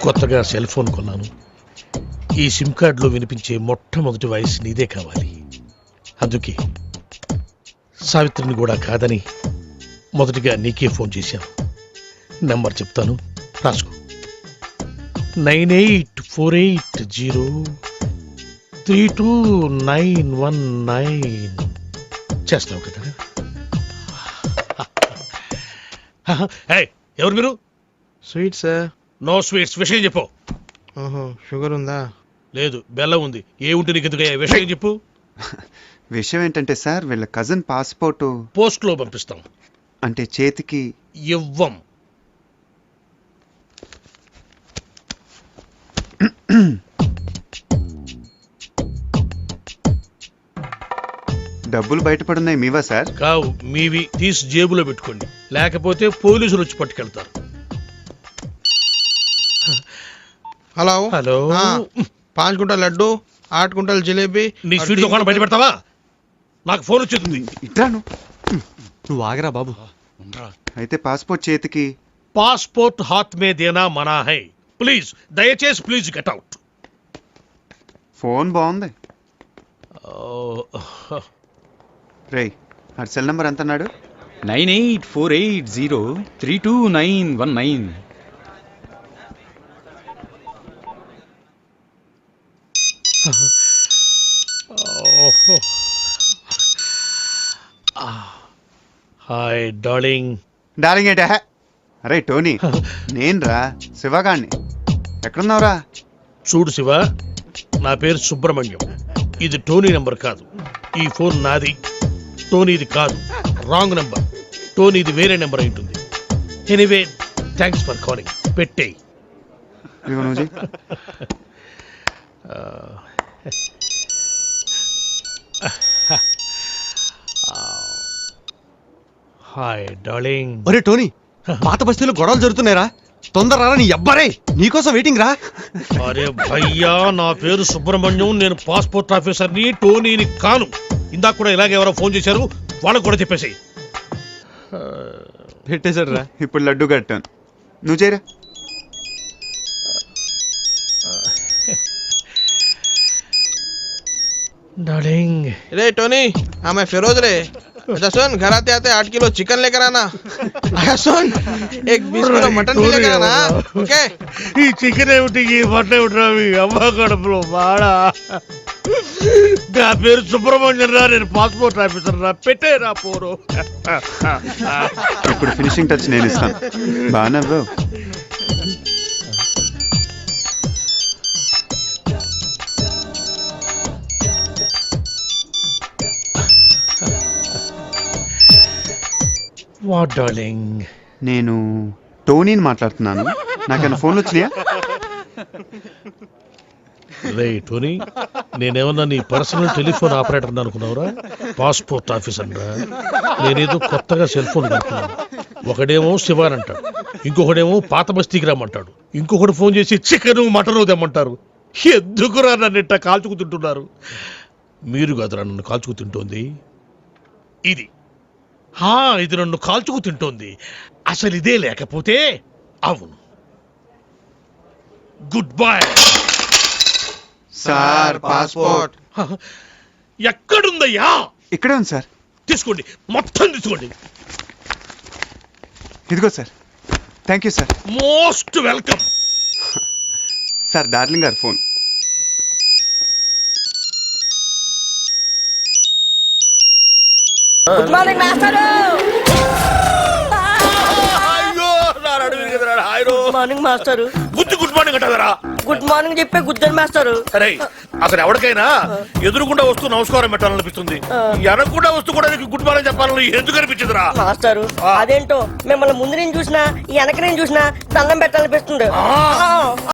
కొత్తగా cell phone కొన్నాను. ఈ సిమ్ కార్డులో వినిపించే మొట్టమొదటి వాయిస్ నీదే కావాలి. అందుకే సావిత్రిని కూడా కాదని మొదటిగా నీకే ఫోన్ చేశాను. నెంబర్ చెప్తాను, రాసుకో. 9848032919. చేస్తావు కదా? ఎవరు మీరు? Sweet sir. No sweets. విషయం చెప్పు. షుగర్ ఉందా? లేదు, బెల్లం ఉంది. ఏ ఉంటే నీకు ఎందుకయ్యా? విషయం చెప్పు. విషయం ఏంటంటే సార్, వీళ్ళ కజిన్ పాస్పోర్టు పోస్ట్ లో పంపిస్తాం. అంటే చేతికి ఇవ్వం. డబ్బులు బయటపడున్నాయి మీవా సార్? కావు, మీవి. తీసి జేబులో పెట్టుకోండి, లేకపోతే పోలీసులు వచ్చి పట్టుకెళ్తారు. Hello hello. 5 కుంటల లడ్డు, 8 కుంటల జిలేబీ. నీ స్వీట్ దుకాణం బయట పెడతావా? నాకు ఫోన్ వచ్చేస్తుంది. ఇట్రాను. నువ్వు ఆగరా బాబు. అయితే పాస్పోర్ట్ చేతికి. పాస్పోర్ట్ హాత్ మే దేనా మనా హై. ప్లీజ్, దయచేసి ప్లీజ్ గెట్ అవుట్. ఫోన్ బాగుంది. రే, ఆ సెల్ నెంబర్ ఎంత అన్నాడు? 9848032919. Hi darling. డార్లింగ్ ఏంటా? అరే టోనీ, నేను రా, శివగాణ్ణి. ఎక్కడున్నావురా? చూడు శివ, నా పేరు సుబ్రహ్మణ్యం. ఇది టోనీ నెంబర్ కాదు. ఈ ఫోన్ నాది, టోనీది కాదు. Wrong number. టోనీది వేరే నెంబర్ అయి ఉంటుంది. Anyway, thanks for calling. పెట్టేయ్. Hi darling. ఒరే టోనీ, పాత బస్తీలో గొడవలు జరుగుతున్నాయిరా. తొందర రారా, నీ అబ్బారే నీకోసం వెయిటింగ్ రా. అరే భయ్యా, నా పేరు సుబ్రహ్మణ్యం. నేను పాస్పోర్ట్ ఆఫీసర్ని, టోనీని కాను. ఇందాక కూడా ఇలాగే ఎవరో ఫోన్ చేశారు, వాళ్ళకు కూడా చెప్పేసాయి. పెట్టేశాడు రా. ఇప్పుడు లడ్డు కట్టాను, నువ్వు చేయరా. డార్లింగ్. रे टोनी, हाँ मैं फिरोज रे. अच्छा सुन, घर आते आते 8 किलो चिकन लेकर आना. अच्छा सुन, एक 20 किलो मटन भी लेकर आना. ओके? ఈ చికెన్ ఏమిటి, ఈ మటన్ ఏమిటి? మీ అమ్మ కడుపులో బాడా. నా పేరు సుబ్రహ్మణ్యం రా, నేను పాస్పోర్ట్ ఆఫీసర్ రా. పెట్టేరా పోరు. ఇప్పుడు ఫినిషింగ్ టచ్ నేను ఇస్తాను. బాగా వాట్ డార్లింగ్? నేను టోనీని మాట్లాడుతున్నాను. నాకన్నా ఫోన్లు వచ్చినాయా? రే టోనీ, నేనేమన్నా నీ పర్సనల్ టెలిఫోన్ ఆపరేటర్ అనుకున్నావురా? పాస్పోర్ట్ ఆఫీసర్ రా. నేనేదో కొత్తగా సెల్ ఫోన్ కొనుక్కున్నాను. ఒకడేమో శివాన్ అంటాడు, ఇంకొకడేమో పాత బస్తీకి రమ్మంటాడు, ఇంకొకటి ఫోన్ చేసి చికెన్ మటన్ తెమ్మంటారు. ఎందుకురా నన్ను ఇట్ట కాల్చుకు తింటున్నారు? మీరు కాదురా నన్ను కాల్చుకు తింటోంది, ఇది. ఇది నన్ను కాల్చుకు తింటోంది. అసలు ఇదే లేకపోతే అవును. Goodbye sir. పాస్పోర్ట్ ఎక్కడుందయ్యా? ఇక్కడే ఉంది సార్. తీసుకోండి, మొత్తం తీసుకోండి. ఇదిగో sir. Thank you sir. Most welcome. Sir, darling గారు phone. Good morning master. Good morning master. Good morning అంటారా? గుడ్ మార్నింగ్ చెప్పే గుద్దని మాస్టర్. అరే, అసలు ఎవరికైనా ఎదురుకుండా వస్తూ నమస్కారం పెట్టాలనిపిస్తుంది. ఎనకుండా వస్తూ కూడా గుడ్ మార్నింగ్ చెప్పాలని ఎందుకు అనిపించదురా మాస్టర్? అదేంటో, మిమ్మల్ని ముందు నేను చూసినా వెనక నేను చూసినా దండం పెట్టాలనిపిస్తుంది.